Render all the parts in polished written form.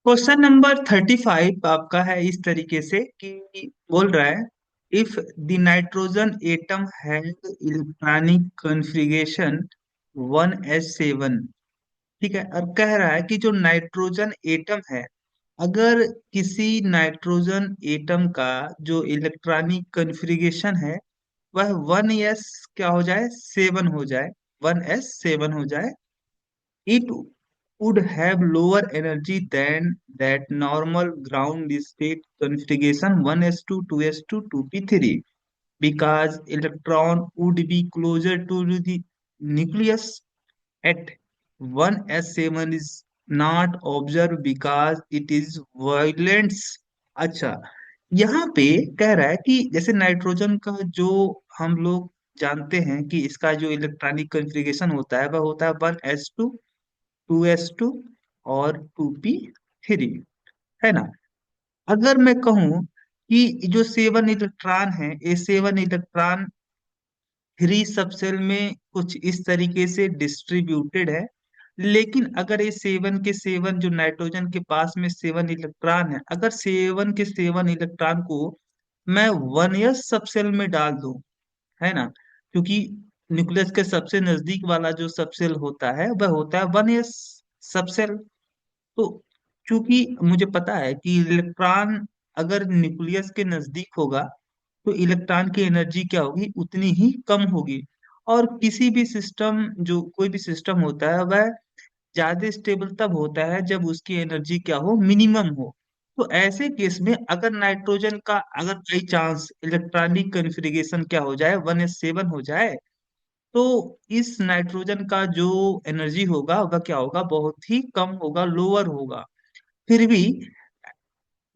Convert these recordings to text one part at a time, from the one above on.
Question number 35 आपका है इस तरीके से कि बोल रहा है, if the nitrogen atom has electronic configuration 1s7। ठीक है, और कह रहा है कि जो नाइट्रोजन एटम है, अगर किसी नाइट्रोजन एटम का जो इलेक्ट्रॉनिक कॉन्फ़िगरेशन है वह 1s क्या हो जाए, 7 हो जाए, 1s7 हो जाए, it would have lower energy than that normal ground state configuration 1s2 2s2 2p3, because electron would be closer to the nucleus at 1s7 is not observed because it is violence। अच्छा, यहाँ पे कह रहा है कि जैसे nitrogen का जो हम लोग जानते हैं कि इसका जो इलेक्ट्रॉनिक कॉन्फ़िगरेशन होता है वह होता है 1s2 2s2 और 2p3, है ना। अगर मैं कहूं कि जो 7 इलेक्ट्रॉन है, ये 7 इलेक्ट्रॉन 3 सबसेल में कुछ इस तरीके से डिस्ट्रीब्यूटेड है, लेकिन अगर ये 7 के 7 जो नाइट्रोजन के पास में 7 इलेक्ट्रॉन है, अगर 7 के 7 इलेक्ट्रॉन को मैं 1s सबसेल में डाल दूं, है ना, क्योंकि न्यूक्लियस के सबसे नजदीक वाला जो सबसेल होता है वह होता है 1s सबसेल। तो चूंकि मुझे पता है कि इलेक्ट्रॉन अगर न्यूक्लियस के नजदीक होगा तो इलेक्ट्रॉन की एनर्जी क्या होगी, उतनी ही कम होगी। और किसी भी सिस्टम, जो कोई भी सिस्टम होता है वह ज्यादा स्टेबल तब होता है जब उसकी एनर्जी क्या हो, मिनिमम हो। तो ऐसे केस में अगर नाइट्रोजन का अगर बाई चांस इलेक्ट्रॉनिक कॉन्फ़िगरेशन क्या हो जाए, 1s7 हो जाए, तो इस नाइट्रोजन का जो एनर्जी होगा वह क्या होगा, बहुत ही कम होगा, लोअर होगा। फिर भी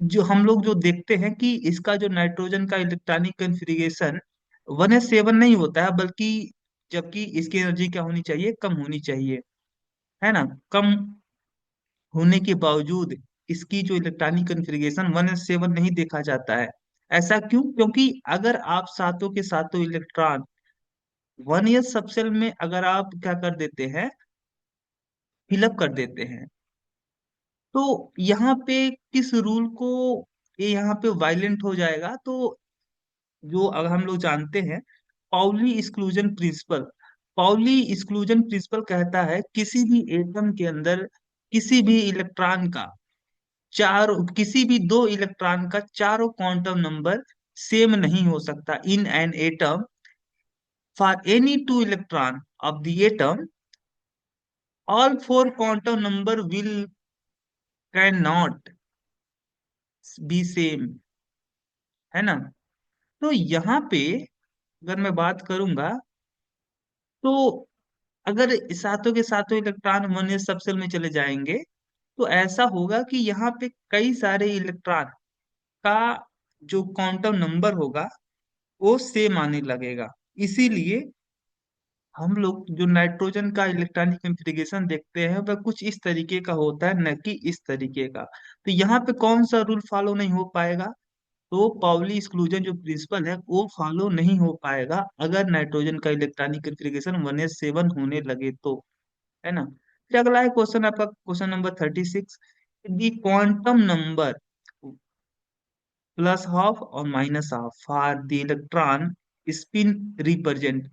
जो हम लोग जो देखते हैं कि इसका जो नाइट्रोजन का इलेक्ट्रॉनिक कॉन्फ़िगरेशन 1s7 नहीं होता है, बल्कि जबकि इसकी एनर्जी क्या होनी चाहिए, कम होनी चाहिए, है ना। कम होने के बावजूद इसकी जो इलेक्ट्रॉनिक कॉन्फ़िगरेशन 1s7 नहीं देखा जाता है। ऐसा क्यों? क्योंकि अगर आप सातों के सातों इलेक्ट्रॉन 1s सबसेल में अगर आप क्या कर देते हैं, फिलअप कर देते हैं, तो यहाँ पे किस रूल को ये यहाँ पे वायलेंट हो जाएगा। तो जो अगर हम लोग जानते हैं Pauli exclusion principle, Pauli exclusion principle कहता है किसी भी एटम के अंदर किसी भी इलेक्ट्रॉन का चार, किसी भी दो इलेक्ट्रॉन का चारों क्वांटम नंबर सेम नहीं हो सकता। In an atom for any two electron of the atom all four quantum number will can not be same, है ना। तो यहाँ पे अगर मैं बात करूंगा, तो अगर सातों के सातों इलेक्ट्रॉन 1s सबसेल में चले जाएंगे तो ऐसा होगा कि यहाँ पे कई सारे इलेक्ट्रॉन का जो क्वांटम नंबर होगा वो सेम आने लगेगा। इसीलिए हम लोग जो नाइट्रोजन का इलेक्ट्रॉनिक कॉन्फ़िगरेशन देखते हैं वह कुछ इस तरीके का होता है, न कि इस तरीके का। तो यहाँ पे कौन सा रूल फॉलो नहीं हो पाएगा, तो पाउली एक्सक्लूजन जो प्रिंसिपल है वो फॉलो नहीं हो पाएगा अगर नाइट्रोजन का इलेक्ट्रॉनिक कॉन्फ़िगरेशन 1s7 होने लगे तो, है ना। फिर अगला है क्वेश्चन आपका, क्वेश्चन नंबर 36, दी क्वांटम नंबर प्लस हाफ और minus half for the electron spin represent.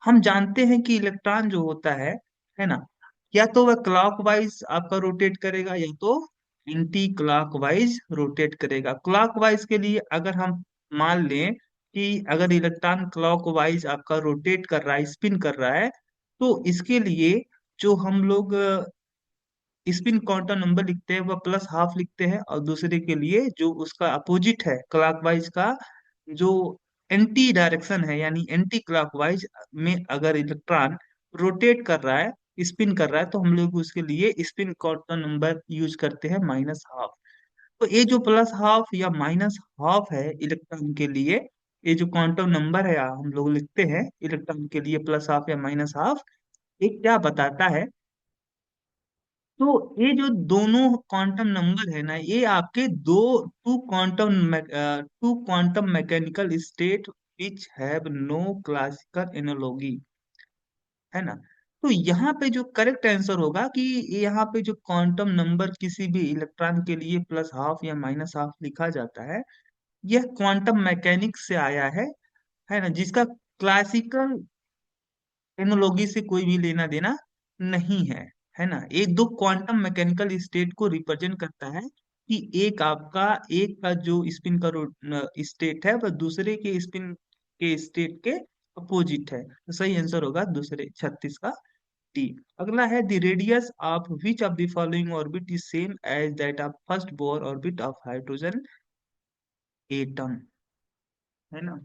हम जानते हैं कि इलेक्ट्रॉन जो होता है ना, या तो वह क्लॉकवाइज आपका रोटेट करेगा या तो एंटी क्लॉकवाइज रोटेट करेगा। क्लॉकवाइज के लिए अगर हम मान लें कि अगर इलेक्ट्रॉन क्लॉकवाइज आपका रोटेट कर रहा है, स्पिन कर रहा है, तो इसके लिए जो हम लोग स्पिन क्वांटम नंबर लिखते हैं वह प्लस हाफ लिखते हैं, और दूसरे के लिए जो उसका अपोजिट है क्लॉकवाइज का, जो एंटी डायरेक्शन है यानी एंटी क्लॉकवाइज में अगर इलेक्ट्रॉन रोटेट कर रहा है, स्पिन कर रहा है, तो हम लोग उसके लिए स्पिन क्वांटम नंबर यूज करते हैं -हाफ। तो ये जो प्लस हाफ या -हाफ है इलेक्ट्रॉन के लिए, ये जो क्वांटम नंबर है हम लोग लिखते हैं इलेक्ट्रॉन के लिए प्लस हाफ या -हाफ, ये क्या बताता है, तो ये जो दोनों क्वांटम नंबर है ना, ये आपके दो two quantum mechanical state which have no classical analogy, है ना। तो यहाँ पे जो करेक्ट आंसर होगा कि यहाँ पे जो क्वांटम नंबर किसी भी इलेक्ट्रॉन के लिए प्लस हाफ या माइनस हाफ लिखा जाता है, यह क्वांटम मैकेनिक्स से आया है ना, जिसका क्लासिकल टेक्नोलॉजी से कोई भी लेना देना नहीं है ना। एक दो क्वांटम मैकेनिकल स्टेट को रिप्रेजेंट करता है कि एक का जो स्पिन का स्टेट है वह दूसरे के स्पिन के स्टेट के अपोजिट है। तो सही आंसर होगा दूसरे 36 का डी। अगला है the radius of which of the following orbit is same as that of first Bohr orbit of hydrogen atom, है ना।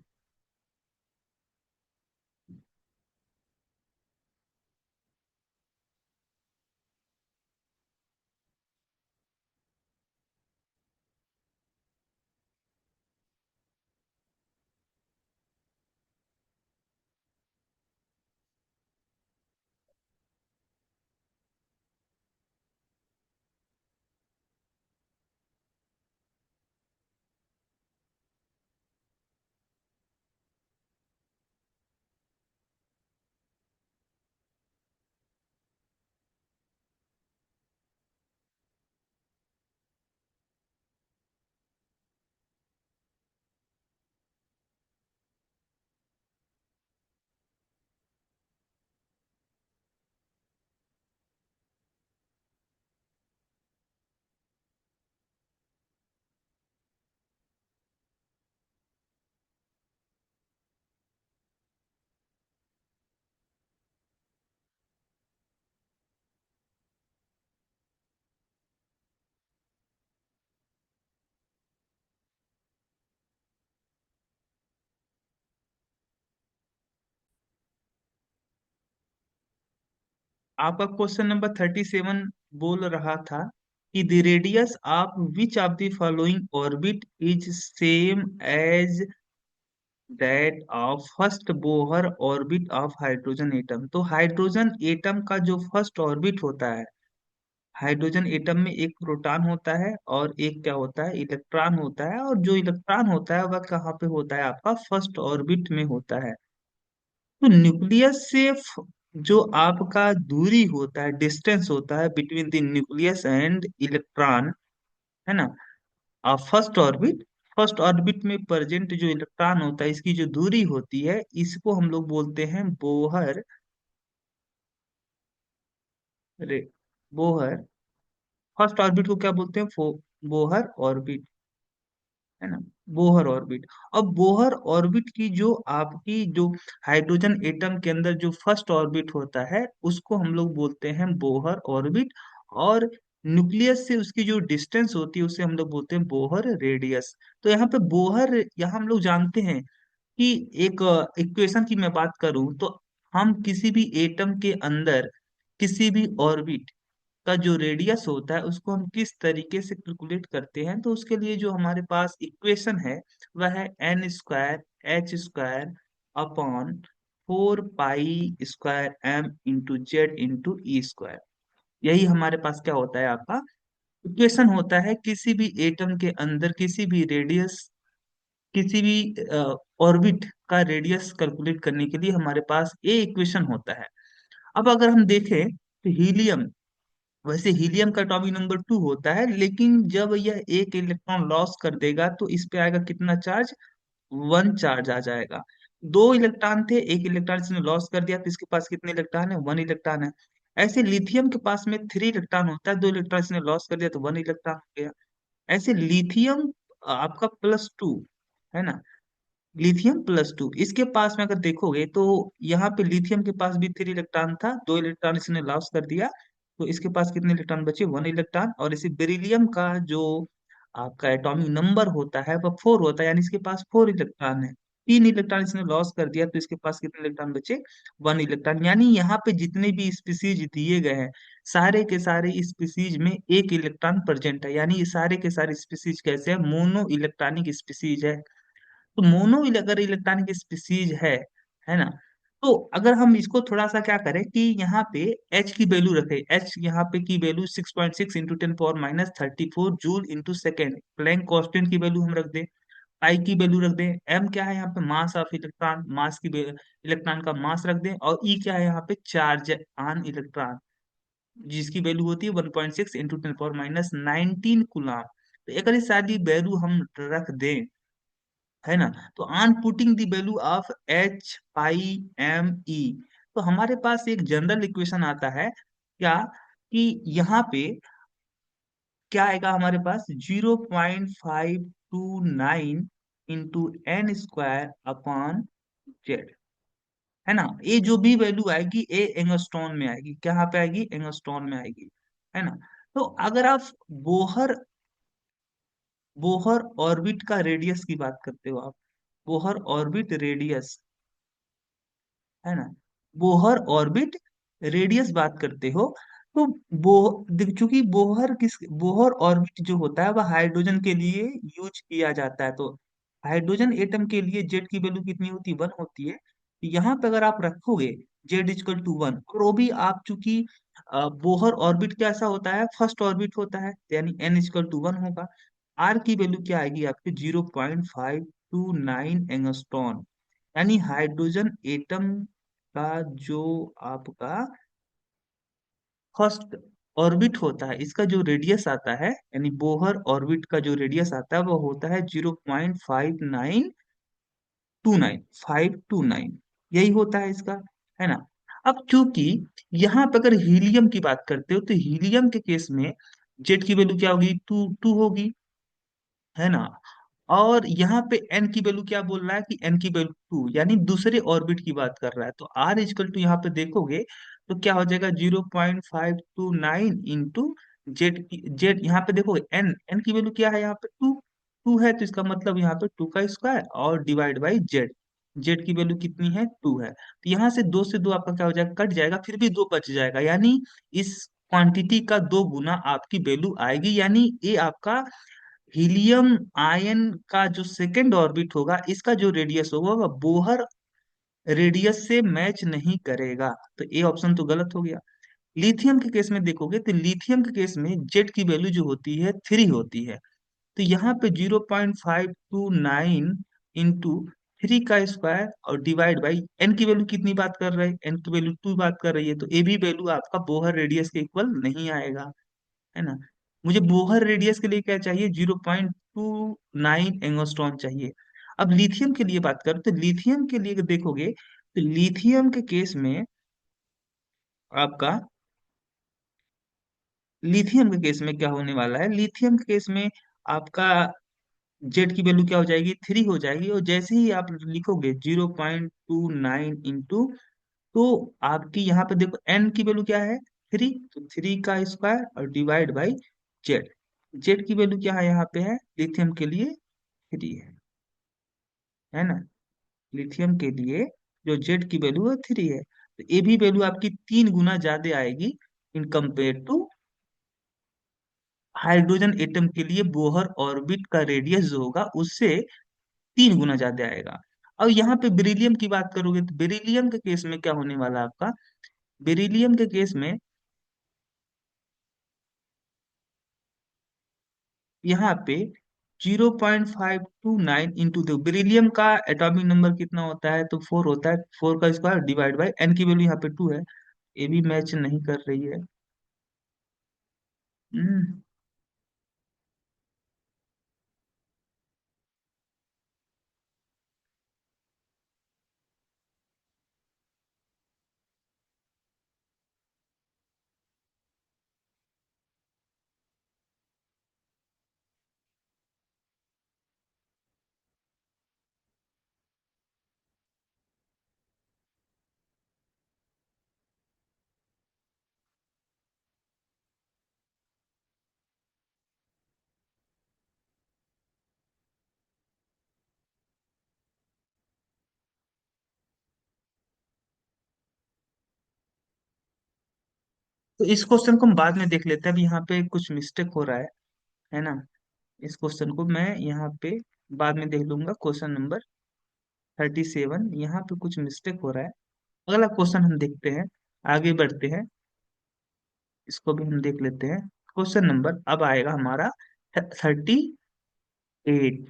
आपका क्वेश्चन नंबर 37 बोल रहा था कि the radius of which of the following orbit is same as that of first Bohr orbit of hydrogen atom. तो hydrogen atom का जो फर्स्ट ऑर्बिट होता है, हाइड्रोजन एटम में एक प्रोटॉन होता है और एक क्या होता है, इलेक्ट्रॉन होता है। और जो इलेक्ट्रॉन होता है वह कहाँ पे होता है, आपका फर्स्ट ऑर्बिट में होता है। तो न्यूक्लियस से जो आपका दूरी होता है, डिस्टेंस होता है between the nucleus and electron, है ना, फर्स्ट ऑर्बिट में प्रेजेंट जो इलेक्ट्रॉन होता है, इसकी जो दूरी होती है, इसको हम लोग बोलते हैं बोहर रे बोहर फर्स्ट ऑर्बिट को क्या बोलते हैं, बोहर ऑर्बिट, है ना, बोहर ऑर्बिट। अब बोहर ऑर्बिट की जो आपकी जो हाइड्रोजन एटम के अंदर जो फर्स्ट ऑर्बिट होता है, उसको हम लोग बोलते हैं बोहर ऑर्बिट। और न्यूक्लियस से उसकी जो डिस्टेंस होती है उसे हम लोग बोलते हैं बोहर रेडियस। तो यहाँ पे बोहर, यहाँ हम लोग जानते हैं कि एक इक्वेशन की मैं बात करूं तो हम किसी भी एटम के अंदर किसी भी ऑर्बिट का जो रेडियस होता है उसको हम किस तरीके से कैलकुलेट करते हैं, तो उसके लिए जो हमारे पास इक्वेशन है वह है n² h² upon 4 pi m into z into e. यही हमारे पास क्या होता है, आपका इक्वेशन होता है किसी भी एटम के अंदर किसी भी रेडियस, किसी भी ऑर्बिट का रेडियस कैलकुलेट करने के लिए हमारे पास ये इक्वेशन होता है। अब अगर हम देखें तो हीलियम, वैसे हीलियम का एटॉमिक नंबर 2 होता है, लेकिन जब यह एक इलेक्ट्रॉन लॉस कर देगा तो इस पे आएगा कितना चार्ज, 1 चार्ज आ जाएगा। दो इलेक्ट्रॉन थे, एक इलेक्ट्रॉन इसने लॉस कर दिया तो इसके पास कितने इलेक्ट्रॉन है, 1 इलेक्ट्रॉन है। ऐसे लिथियम के पास में 3 इलेक्ट्रॉन होता है, दो इलेक्ट्रॉन इसने लॉस कर दिया तो 1 इलेक्ट्रॉन हो गया। ऐसे लिथियम आपका +2, है ना, लिथियम +2, इसके पास में अगर देखोगे तो यहाँ पे लिथियम के पास भी 3 इलेक्ट्रॉन था, 2 इलेक्ट्रॉन इसने लॉस कर दिया तो इसके पास कितने इलेक्ट्रॉन बचे, 1 इलेक्ट्रॉन। और इसी बेरिलियम का जो आपका एटॉमिक नंबर होता है वह 4 होता है, यानी इसके पास 4 इलेक्ट्रॉन है। 3 इलेक्ट्रॉन इसने लॉस कर दिया तो इसके पास कितने इलेक्ट्रॉन बचे, 1 इलेक्ट्रॉन। यानी यहाँ पे जितने भी स्पीसीज दिए गए हैं, सारे के सारे स्पीसीज में एक इलेक्ट्रॉन प्रेजेंट है, यानी ये सारे के सारे स्पीसीज कैसे हैं, मोनो इलेक्ट्रॉनिक स्पीसीज है। तो मोनो अगर इलेक्ट्रॉनिक स्पीसीज है ना, तो अगर हम इसको थोड़ा सा क्या करें कि यहाँ पे एच की वैल्यू रखें, एच यहाँ पे की value 6.6 into 10⁻³ joule into second, Planck constant की वैल्यू हम रख दें आई की वैल्यू रख दें, एम क्या है यहाँ पे मास ऑफ इलेक्ट्रॉन, मास की इलेक्ट्रॉन का मास रख दें, और ई क्या है यहाँ पे चार्ज ऑन इलेक्ट्रॉन, जिसकी वैल्यू होती है 1.6 इंटू 10 पावर माइनस 19 कूलम। तो एक बार सारी वैल्यू हम रख दें, है ना, तो on putting the value of H I M E, तो हमारे पास एक जनरल इक्वेशन आता है क्या, कि यहाँ पे क्या आएगा हमारे पास 0.529 into N square upon Z, है ना। ये जो भी वैल्यू आएगी ये एंगस्ट्रॉन में आएगी, कहाँ पे आएगी, एंगस्ट्रॉन में आएगी, है ना। तो अगर आप बोहर बोहर ऑर्बिट का रेडियस की बात करते हो, आप बोहर ऑर्बिट रेडियस, है ना, बोहर ऑर्बिट रेडियस बात करते हो, तो चूंकि बोहर ऑर्बिट जो होता है वह हाइड्रोजन के लिए यूज किया जाता है, तो हाइड्रोजन एटम के लिए जेड की वैल्यू कितनी होती है, 1 होती है। यहाँ पे अगर आप रखोगे Z = 1, और वो भी आप चूंकि बोहर ऑर्बिट कैसा होता है, फर्स्ट ऑर्बिट होता है, यानी N = 1 होगा। आर की वैल्यू क्या आएगी आपकी 0.529 एंगस्ट्रॉन, यानी हाइड्रोजन एटम का जो आपका फर्स्ट ऑर्बिट होता है, इसका जो रेडियस आता है, यानी बोहर ऑर्बिट का जो रेडियस आता है वो होता है 0.5929 यही होता है इसका, है ना। अब चूंकि यहाँ पे अगर हीलियम की बात करते हो, तो हीलियम के केस में जेड की वैल्यू क्या होगी, 2 होगी, है ना। और यहाँ पे एन की वैल्यू क्या बोल रहा है, कि एन की वैल्यू 2, यानी दूसरे ऑर्बिट की बात कर रहा है, तो आर इजकल टू यहाँ पे देखोगे तो क्या हो जाएगा 0.529 इंटू जेड यहाँ पे देखोगे एन एन की वैल्यू क्या है यहाँ पे 2 है, तो इसका मतलब यहाँ पे 2 का स्क्वायर और डिवाइड बाई जेड, जेड की वैल्यू कितनी है, 2 है, तो यहाँ से 2 से 2 आपका क्या हो जाएगा, कट जाएगा, फिर भी 2 बच जाएगा, यानी इस क्वांटिटी का 2 गुना आपकी वैल्यू आएगी, यानी ये आपका हीलियम आयन का जो सेकेंड ऑर्बिट होगा, इसका जो रेडियस होगा वह बोहर रेडियस से मैच नहीं करेगा, तो ए ऑप्शन तो गलत हो गया। लिथियम के केस में देखोगे तो लिथियम के केस में जेड की वैल्यू जो होती है 3 होती है, तो यहाँ पे 0.529 इंटू 3 का स्क्वायर और डिवाइड बाई एन की वैल्यू कितनी बात कर रहे हैं, एन की वैल्यू 2 बात कर रही है, तो ए भी वैल्यू आपका बोहर रेडियस के इक्वल नहीं आएगा, है ना। मुझे बोहर रेडियस के लिए क्या चाहिए, 0.29 एंगस्ट्रॉन चाहिए। अब लिथियम के लिए बात करें, तो लिथियम के लिए देखोगे तो लिथियम के केस में आपका, लिथियम के केस में क्या होने वाला है, लिथियम के केस में आपका जेड की वैल्यू क्या हो जाएगी, 3 हो जाएगी, और जैसे ही आप लिखोगे 0.29 इंटू, तो आपकी यहाँ पे देखो एन की वैल्यू क्या है, 3, तो 3 का स्क्वायर और डिवाइड बाई जेड, जेड की वैल्यू क्या है यहाँ पे है लिथियम के लिए 3 है ना, लिथियम के लिए जो जेड की वैल्यू है 3 है, तो ये भी वैल्यू आपकी 3 गुना ज्यादा आएगी in compare to hydrogen atom के लिए बोहर ऑर्बिट का रेडियस जो होगा उससे 3 गुना ज्यादा आएगा। अब यहाँ पे बेरिलियम की बात करोगे, तो बेरिलियम के केस में क्या होने वाला है आपका, बेरिलियम के केस में यहाँ पे 0.529 इंटू, दो बेरिलियम का एटॉमिक नंबर कितना होता है, तो 4 होता है, 4 का स्क्वायर डिवाइड बाई एन की वैल्यू यहाँ पे 2 है, ये भी मैच नहीं कर रही है। हम्म, तो इस क्वेश्चन को हम बाद में देख लेते हैं, अभी यहाँ पे कुछ मिस्टेक हो रहा है ना। इस क्वेश्चन को मैं यहाँ पे बाद में देख लूंगा, क्वेश्चन नंबर 37 यहाँ पे कुछ मिस्टेक हो रहा है। अगला क्वेश्चन हम देखते हैं, आगे बढ़ते हैं, इसको भी हम देख लेते हैं। क्वेश्चन नंबर अब आएगा हमारा 38।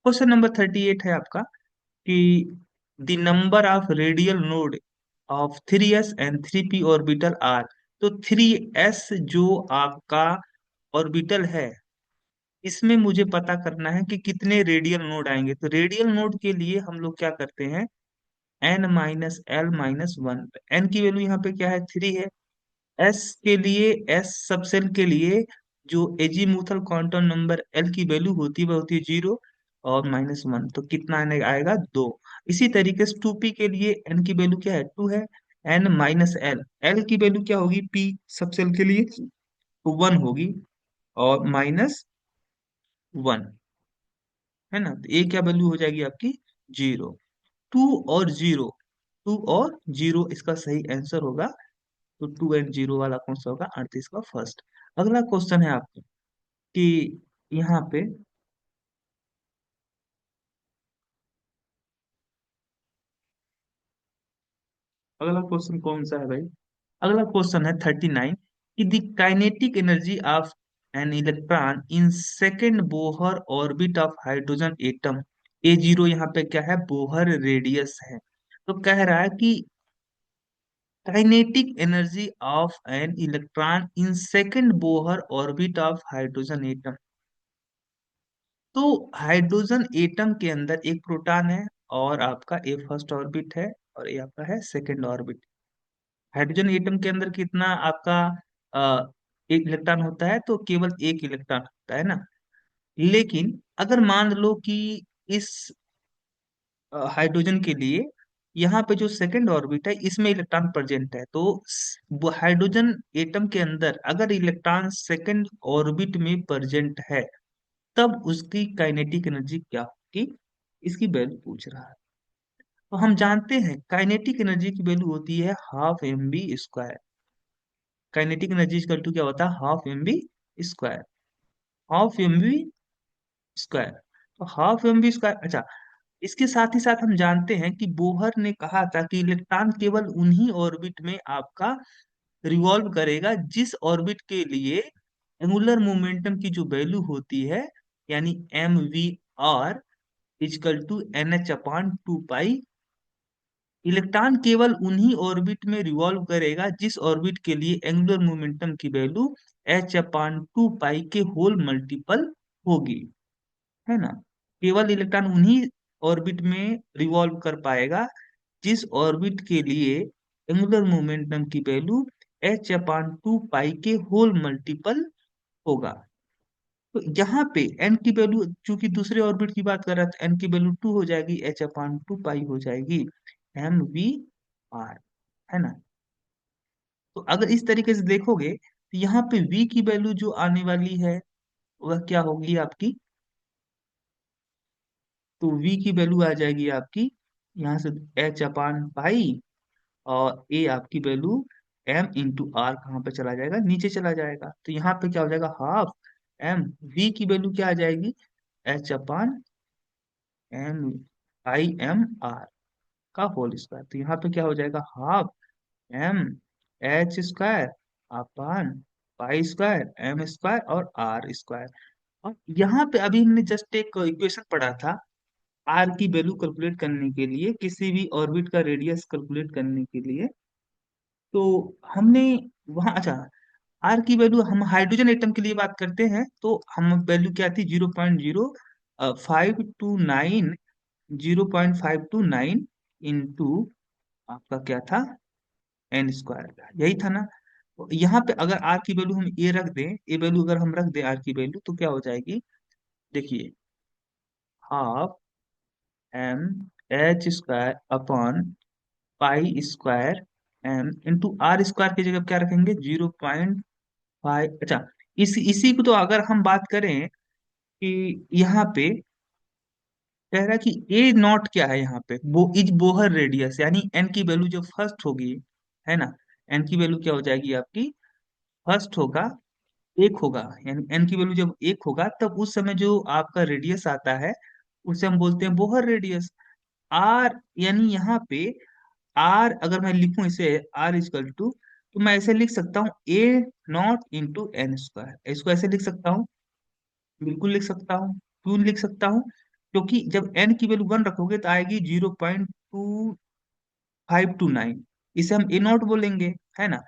क्वेश्चन नंबर 38 है आपका कि the number of radial node of 3s and 3p orbital are. तो 3s जो आपका ऑर्बिटल है, इसमें मुझे पता करना है कि कितने रेडियल नोड आएंगे। तो रेडियल नोड के लिए हम लोग क्या करते हैं, n-l-1। n की वैल्यू यहाँ पे क्या है, 3 है। s के लिए, s सबसेल के लिए जो एजीमुथल क्वांटम नंबर l की वैल्यू होती है वह होती है 0 और -1। तो कितना आएगा, 2। इसी तरीके से 2p के लिए n की वैल्यू क्या है, 2 है। n-l, l की वैल्यू क्या होगी p सबसेल के लिए, तो 1 होगी और -1, है ना। तो ये क्या वैल्यू हो जाएगी आपकी, 0। 2 और 0, 2 और 0 इसका सही आंसर होगा। तो 2 एंड 0 वाला कौन सा होगा, 38 का फर्स्ट। अगला क्वेश्चन है आपका कि यहाँ पे अगला क्वेश्चन कौन सा है भाई। अगला क्वेश्चन है 39 कि the kinetic energy of an electron in second Bohr orbit of hydrogen atom. A0 यहाँ पे क्या है, बोहर रेडियस है। तो कह रहा है कि kinetic energy of an electron in second Bohr orbit of hydrogen atom. तो हाइड्रोजन एटम के अंदर एक प्रोटॉन है और आपका ए फर्स्ट ऑर्बिट है और ये आपका है सेकेंड ऑर्बिट। हाइड्रोजन एटम के अंदर कितना आपका एक इलेक्ट्रॉन होता है, तो केवल एक इलेक्ट्रॉन होता है ना। लेकिन अगर मान लो कि इस हाइड्रोजन के लिए यहाँ पे जो सेकंड ऑर्बिट है इसमें इलेक्ट्रॉन प्रेजेंट है, तो वो हाइड्रोजन एटम के अंदर अगर इलेक्ट्रॉन सेकंड ऑर्बिट में प्रेजेंट है, तब उसकी काइनेटिक एनर्जी क्या होगी, इसकी वैल्यू पूछ रहा है। तो हम जानते हैं काइनेटिक एनर्जी की वैल्यू होती है ½ mv²। Kinetic energy equal to क्या होता है, ½ mv²। ½ mv², तो ½ mv²। अच्छा, इसके साथ ही साथ हम जानते हैं कि बोहर ने कहा था कि इलेक्ट्रॉन केवल उन्हीं ऑर्बिट में आपका रिवॉल्व करेगा जिस ऑर्बिट के लिए एंगुलर मोमेंटम की जो वैल्यू होती है, यानी mvr is equal to NH/2 pi. Electron केवल उन्हीं ऑर्बिट में रिवॉल्व करेगा जिस ऑर्बिट के लिए एंगुलर मोमेंटम की वैल्यू h/2 पाई के होल मल्टीपल होगी, है ना। केवल इलेक्ट्रॉन उन्हीं ऑर्बिट में रिवॉल्व कर पाएगा जिस ऑर्बिट के लिए एंगुलर मोमेंटम की वैल्यू h/2 पाई के होल मल्टीपल होगा। तो यहाँ पे n की वैल्यू, चूंकि दूसरे ऑर्बिट की बात कर रहा था, n की वैल्यू 2 हो जाएगी, h/2 पाई हो जाएगी mvr, है ना। तो अगर इस तरीके से देखोगे तो यहाँ पे v की वैल्यू जो आने वाली है वह क्या होगी आपकी, तो v की वैल्यू आ जाएगी आपकी यहाँ से h/पाई, और a आपकी वैल्यू m×r कहाँ पे चला जाएगा, नीचे चला जाएगा। तो यहाँ पे क्या हो जाएगा, हाफ m। v की वैल्यू क्या आ जाएगी, h/m आई m r का होल स्क्वायर। तो यहाँ पे क्या हो जाएगा, ½ mh² अपान पाई² m² और r²। और यहाँ पे अभी हमने जस्ट एक इक्वेशन पढ़ा था, आर की वैल्यू कैलकुलेट करने के लिए, किसी भी ऑर्बिट का रेडियस कैलकुलेट करने के लिए। तो हमने वहाँ, अच्छा, आर की वैल्यू हम हाइड्रोजन एटम के लिए बात करते हैं, तो हम वैल्यू क्या थी, 0.0529, 0.529 इंटू आपका क्या था, n², यही था ना। तो यहाँ पे अगर आर की वैल्यू हम ए रख दें, ए वैल्यू अगर हम रख दें आर की वैल्यू, तो क्या हो जाएगी, देखिए, ½ mh² अपॉन पाई² m×r² की जगह क्या रखेंगे, 0.5। अच्छा, इसी को तो अगर हम बात करें कि यहाँ पे कह रहा है कि ए नॉट क्या है, यहाँ पे वो इज बोहर रेडियस, यानी एन की वैल्यू जो फर्स्ट होगी, है ना, एन की वैल्यू क्या हो जाएगी आपकी, फर्स्ट होगा, एक होगा। यानी एन की वैल्यू जब एक होगा तब उस समय जो आपका रेडियस आता है उसे हम बोलते हैं बोहर रेडियस। आर, यानी यहाँ पे आर अगर मैं लिखूं इसे, आर इजकल टू, तो मैं ऐसे लिख सकता हूँ A0 × n²। इसको ऐसे लिख सकता हूँ, बिल्कुल लिख सकता हूँ। क्यों लिख सकता हूँ, क्योंकि जब एन की वैल्यू वन रखोगे तो आएगी 0.2529, इसे हम ए नॉट बोलेंगे, है ना।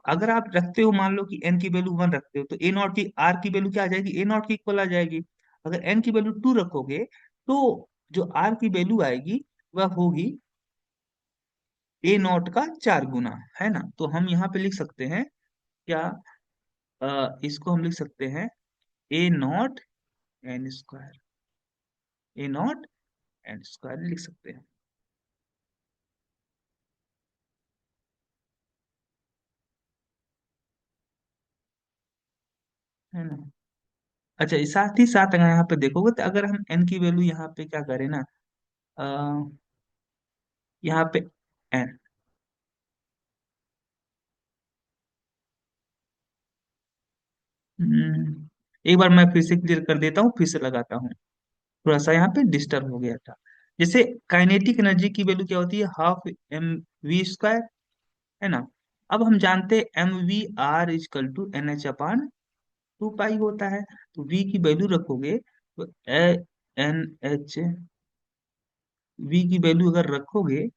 अगर आप रखते हो, मान लो कि एन की वैल्यू वन रखते हो, तो ए नॉट की आर की वैल्यू क्या आ जाएगी, ए नॉट की इक्वल आ जाएगी। अगर एन की वैल्यू टू रखोगे तो जो आर की वैल्यू आएगी वह होगी ए नॉट का 4 गुना, है ना। तो हम यहाँ पे लिख सकते हैं क्या, इसको हम लिख सकते हैं A naught N square, A naught N square लिख सकते हैं, है ना। अच्छा, इस साथ ही साथ अगर यहाँ पे देखोगे तो अगर हम एन की वैल्यू यहाँ पे क्या करें ना, अ, यहाँ पे एन, एक बार मैं फिर से क्लियर कर देता हूँ, फिर से लगाता हूँ, थोड़ा सा यहाँ पे डिस्टर्ब हो गया था। जैसे काइनेटिक एनर्जी की वैल्यू क्या होती है, हाफ एम वी स्क्वायर, है ना। अब हम जानते हैं M V R equal to N H upon two pi होता है। तो वी की वैल्यू रखोगे तो एन एच, वी की वैल्यू अगर रखोगे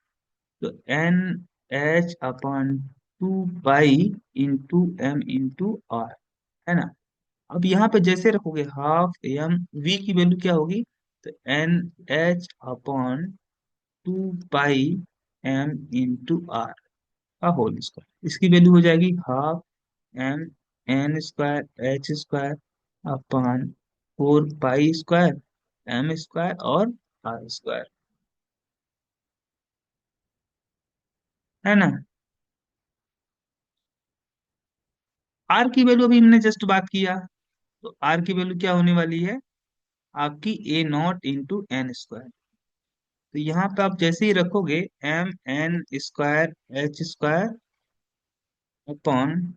तो N H upon two pi into M into R, है ना। अब यहाँ पे जैसे रखोगे हाफ एम, वी की वैल्यू क्या होगी, तो N H upon two pi M into R का होल स्क्वायर, इसकी वैल्यू हो जाएगी half M N square H square upon four pi square M square और आर स्क्वायर, है ना। आर की वैल्यू अभी हमने जस्ट बात किया, तो आर की वैल्यू क्या होने वाली है आपकी, A nought into N square. तो यहाँ पे आप जैसे ही रखोगे M N square H square upon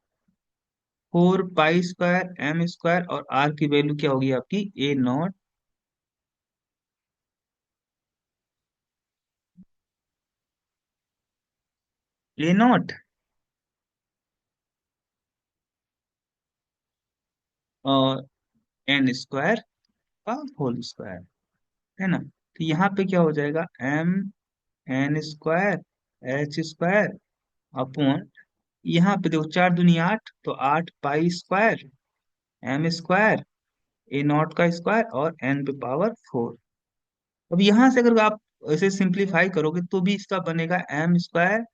four pi square M square और आर की वैल्यू क्या होगी आपकी, ए नॉट, ए नॉट और एन स्क्वायर का होल स्क्वायर, है ना। तो यहाँ पे क्या हो जाएगा, M N square H square upon, यहाँ पे देखो चार दूनी आठ, तो आठ pi square M square A nought का स्क्वायर और एन पे पावर फोर। अब यहाँ से अगर आप ऐसे सिंप्लीफाई करोगे तो भी इसका बनेगा एम स्क्वायर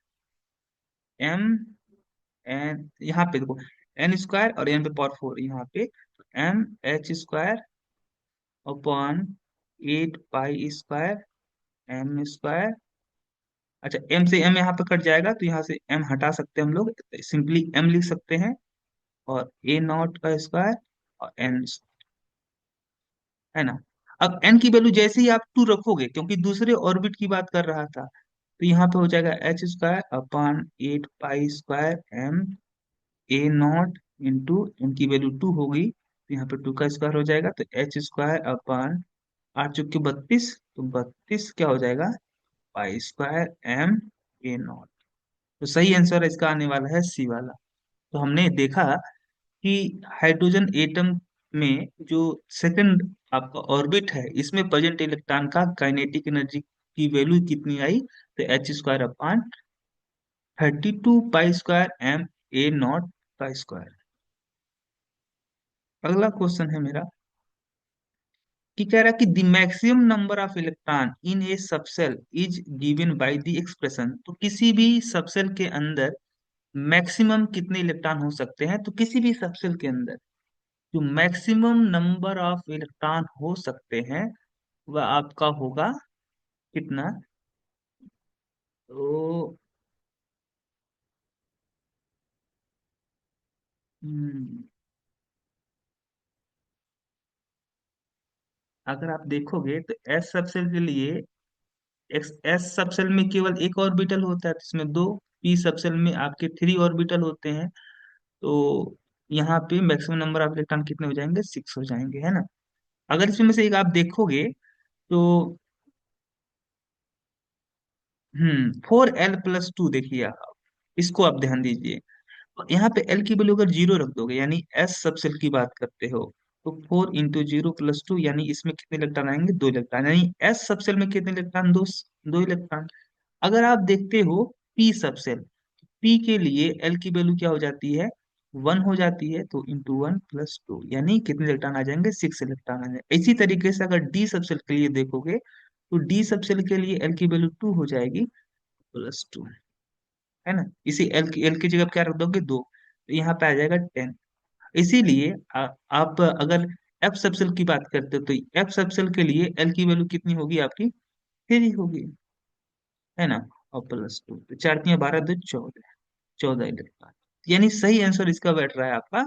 एम एन, यहाँ पे देखो एन स्क्वायर और एन पे पावर फोर, यहाँ पे M H square upon eight pi square M square. अच्छा, एम से एम यहाँ पे कट जाएगा तो यहाँ से एम हटा सकते हैं हम लोग, सिंपली एम लिख सकते हैं और ए नॉट का स्क्वायर और एन, है ना। अब एन की वैल्यू जैसे ही आप टू रखोगे, क्योंकि दूसरे ऑर्बिट की बात कर रहा था, तो यहाँ पे हो जाएगा H square upon eight pi square M A nought into N की वैल्यू टू होगी तो यहाँ पे टू का स्क्वायर हो जाएगा, तो एच स्क्वायर अपॉन आठ चौके बत्तीस, तो बत्तीस क्या हो जाएगा pi square M A nought. तो सही आंसर इसका आने वाला है सी वाला। तो हमने देखा कि हाइड्रोजन एटम में जो सेकंड आपका ऑर्बिट है, इसमें प्रेजेंट इलेक्ट्रॉन का काइनेटिक एनर्जी की वैल्यू कितनी आई, तो H square upon 32 pi square M A nought का स्क्वायर। अगला क्वेश्चन है मेरा कि कह रहा है कि the maximum number of electron in a subshell is given by the expression. तो किसी भी सबसेल के अंदर मैक्सिमम कितने इलेक्ट्रॉन हो सकते हैं, तो किसी भी सबसेल के अंदर जो मैक्सिमम नंबर ऑफ इलेक्ट्रॉन हो सकते हैं वह आपका होगा कितना, तो हम्म, अगर आप देखोगे तो एस सबसेल के लिए, एक्स एस सबसेल में केवल एक ऑर्बिटल होता है तो इसमें दो, पी सबसेल में आपके थ्री ऑर्बिटल होते हैं, तो यहाँ पे मैक्सिमम नंबर ऑफ इलेक्ट्रॉन कितने हो जाएंगे, सिक्स हो जाएंगे, है ना। अगर इसमें से एक आप देखोगे तो फोर एल प्लस टू, देखिए आप इसको आप ध्यान दीजिए। तो यहाँ पे एल की वैल्यू अगर जीरो रख दोगे, यानी एस सबसेल की बात करते हो, तो 4 × 0 + 2, यानी इसमें कितने इलेक्ट्रॉन आएंगे? 2 इलेक्ट्रॉन, यानी एस सबसेल में कितने इलेक्ट्रॉन? दो इलेक्ट्रॉन। अगर आप देखते हो पी सबसेल, पी के लिए एल की वैल्यू क्या हो जाती है? 1 हो जाती है, तो × 1 + 2, यानी कितने इलेक्ट्रॉन आ जाएंगे? 6 इलेक्ट्रॉन आ जाएंगे। इसी तरीके से अगर डी सबसेल के लिए देखोगे, तो डी सबसेल के लिए एल की वैल्यू 2 हो जाएगी, +2, है ना। इसी एल की जगह क्या रख दोगे? 2, तो यहाँ पे आ जाएगा 10। इसीलिए आप अगर एफ सबसेल की बात करते हो, तो एफ सबसेल के लिए एल की वैल्यू कितनी होगी आपकी? 3 होगी, है ना। और +2, तो 4×3 = 12, 2 14, 14 इलेक्ट्रॉन। यानी सही आंसर इसका बैठ रहा है आपका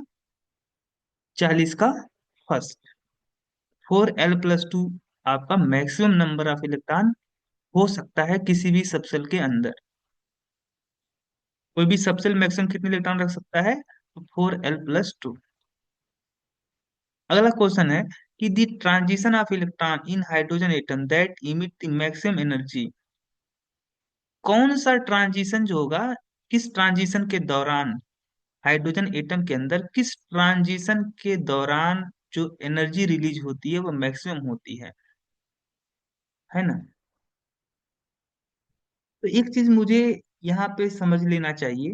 40 का फर्स्ट। 4l + 2 आपका मैक्सिमम नंबर ऑफ इलेक्ट्रॉन हो सकता है किसी भी सबसेल के अंदर। कोई भी सबसेल मैक्सिमम कितने इलेक्ट्रॉन रख सकता है? तो 4l + 2। अगला क्वेश्चन है कि the transition of electron in hydrogen atom that emit the maximum energy. कौन सा ट्रांजिशन जो होगा, किस ट्रांजिशन के दौरान, हाइड्रोजन एटम के अंदर किस ट्रांजिशन के दौरान जो एनर्जी रिलीज होती है वो मैक्सिमम होती है ना। तो एक चीज मुझे यहाँ पे समझ लेना चाहिए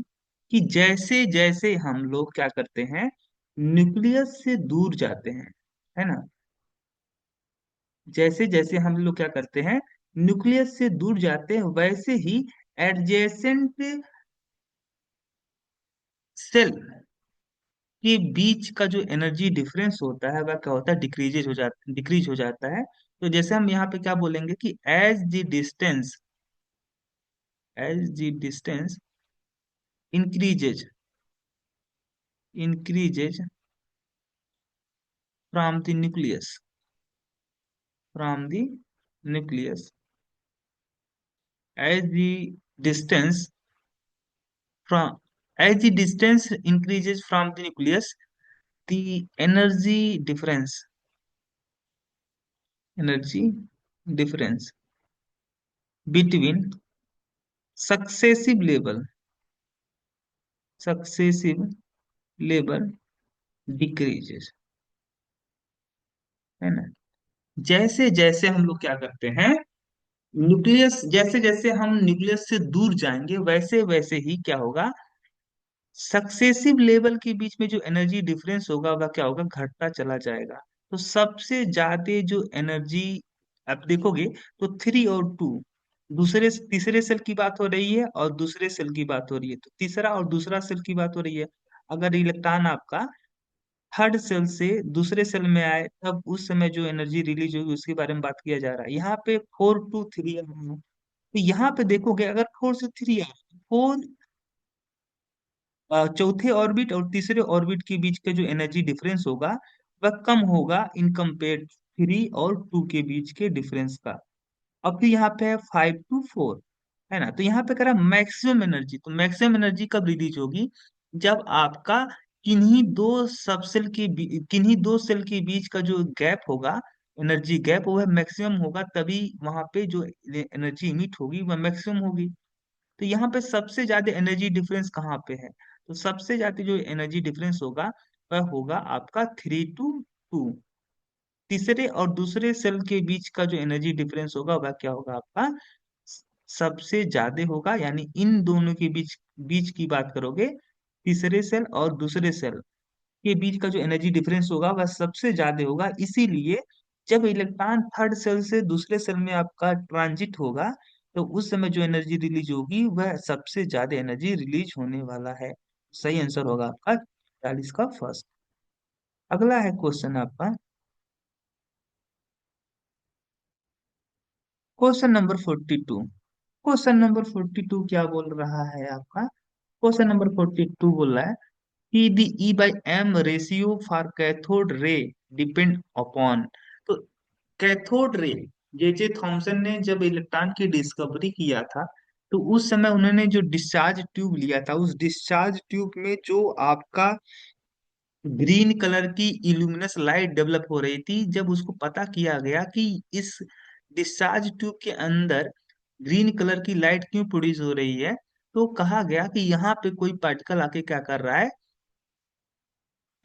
कि जैसे जैसे हम लोग क्या करते हैं, न्यूक्लियस से दूर जाते हैं, है ना, जैसे जैसे हम लोग क्या करते हैं, न्यूक्लियस से दूर जाते हैं, वैसे ही एडजेसेंट सेल के बीच का जो एनर्जी डिफरेंस होता है वह क्या होता है? डिक्रीज हो जाता है। तो जैसे हम यहाँ पे क्या बोलेंगे कि as the distance increases increases from the nucleus from the nucleus as the distance from as the distance increases from the nucleus, the energy difference between successive level successive level decreases, है ना। जैसे जैसे हम लोग क्या करते हैं, nucleus जैसे जैसे हम न्यूक्लियस से दूर जाएंगे, वैसे वैसे ही क्या होगा, सक्सेसिव लेवल के बीच में जो एनर्जी डिफरेंस होगा वह क्या होगा? घटता चला जाएगा। तो सबसे ज्यादा जो एनर्जी आप देखोगे, तो 3 और 2, दूसरे तीसरे सेल की बात हो रही है और दूसरे सेल की बात हो रही है, तो तीसरा और दूसरा सेल की बात हो रही है। अगर इलेक्ट्रॉन आपका थर्ड सेल से दूसरे सेल में आए, तब उस समय जो एनर्जी रिलीज होगी उसके बारे में बात किया जा रहा है। यहाँ पे 4 to 3 आ रहा है, तो यहाँ पे देखोगे अगर 4 से 3 आ रहा है, फोर चौथे ऑर्बिट और तीसरे ऑर्बिट के बीच का जो एनर्जी डिफरेंस होगा वह कम होगा इन कंपेयर 3 और 2 के बीच के डिफरेंस का। अब फिर यहाँ पे है 5 to 4, है ना। तो यहाँ पे कह रहा मैक्सिमम एनर्जी, तो मैक्सिमम एनर्जी कब रिलीज होगी? जब आपका किन्हीं दो सेल के बीच का जो गैप होगा, एनर्जी गैप, वह मैक्सिमम होगा, तभी वहां पे जो एनर्जी इमिट होगी वह मैक्सिमम होगी। तो यहाँ पे सबसे ज्यादा एनर्जी डिफरेंस कहाँ पे है? तो सबसे ज्यादा जो एनर्जी डिफरेंस होगा वह होगा आपका 3 to 2। तीसरे और दूसरे सेल के बीच का जो एनर्जी डिफरेंस होगा वह क्या होगा आपका? सबसे ज्यादा होगा, यानी इन दोनों के बीच बीच की बात करोगे, तीसरे सेल और दूसरे सेल के बीच का जो एनर्जी डिफरेंस होगा वह सबसे ज्यादा होगा। इसीलिए जब इलेक्ट्रॉन थर्ड सेल से दूसरे सेल में आपका ट्रांजिट होगा, तो उस समय जो एनर्जी रिलीज होगी वह सबसे ज्यादा एनर्जी रिलीज होने वाला है। सही आंसर होगा आपका 40 का फर्स्ट। अगला है क्वेश्चन आपका, क्वेश्चन नंबर 42। क्वेश्चन नंबर 42 क्या बोल रहा है आपका? क्वेश्चन नंबर 42 बोल रहा है कि the E/M ratio for cathode ray depend upon. तो कैथोड रे, जे जे थॉमसन ने जब इलेक्ट्रॉन की डिस्कवरी किया था, तो उस समय उन्होंने जो डिस्चार्ज ट्यूब लिया था, उस डिस्चार्ज ट्यूब में जो आपका ग्रीन कलर की इल्यूमिनस लाइट डेवलप हो रही थी, जब उसको पता किया गया कि इस डिस्चार्ज ट्यूब के अंदर ग्रीन कलर की लाइट क्यों प्रोड्यूस हो रही है, तो कहा गया कि यहाँ पे कोई पार्टिकल आके क्या कर रहा है,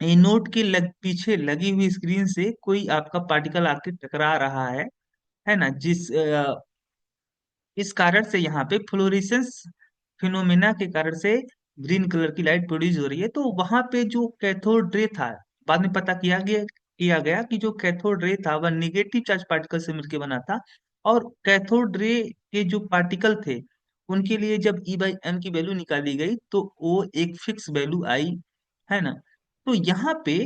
एनोड के पीछे लगी हुई स्क्रीन से कोई आपका पार्टिकल आके टकरा रहा है ना, इस कारण से यहाँ पे फ्लोरेसेंस फिनोमेना के कारण से ग्रीन कलर की लाइट प्रोड्यूस हो रही है। तो वहां पे जो कैथोड रे था, बाद में पता किया गया कि जो कैथोड रे था वह निगेटिव चार्ज पार्टिकल से मिलकर बना था। और कैथोड रे के जो पार्टिकल थे उनके लिए जब E/m की वैल्यू निकाली गई तो वो एक फिक्स वैल्यू आई, है ना। तो यहाँ पे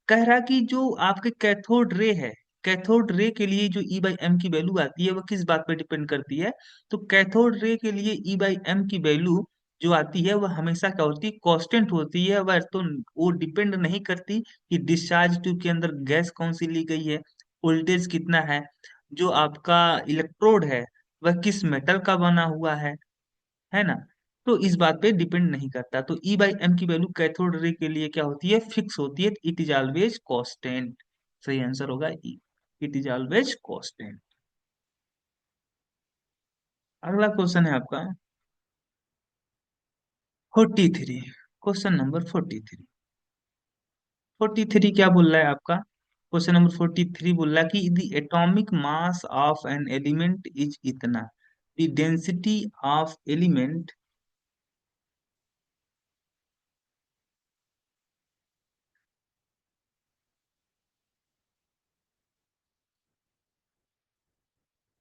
कह रहा कि जो आपके कैथोड रे है, कैथोड रे के लिए जो E/m की वैल्यू आती है वो किस बात पे डिपेंड करती है। तो कैथोड रे के लिए E/m की वैल्यू जो आती है वह हमेशा क्या होती है, कांस्टेंट होती है। वह तो वो डिपेंड नहीं करती कि डिस्चार्ज ट्यूब के अंदर गैस कौन सी ली गई है, वोल्टेज कितना है, जो आपका इलेक्ट्रोड है वह किस मेटल का बना हुआ है ना। तो इस बात पे डिपेंड नहीं करता। तो E/m की वैल्यू कैथोड रे के लिए क्या होती है, फिक्स होती है। It is always constant. सही आंसर होगा ई, इट इज ऑलवेज कांस्टेंट। अगला क्वेश्चन है आपका 43। Question number 43। 43 क्या बोल रहा है आपका, क्वेश्चन नंबर 43 बोल रहा है कि the atomic mass of an element is इतना, द डेंसिटी ऑफ एलिमेंट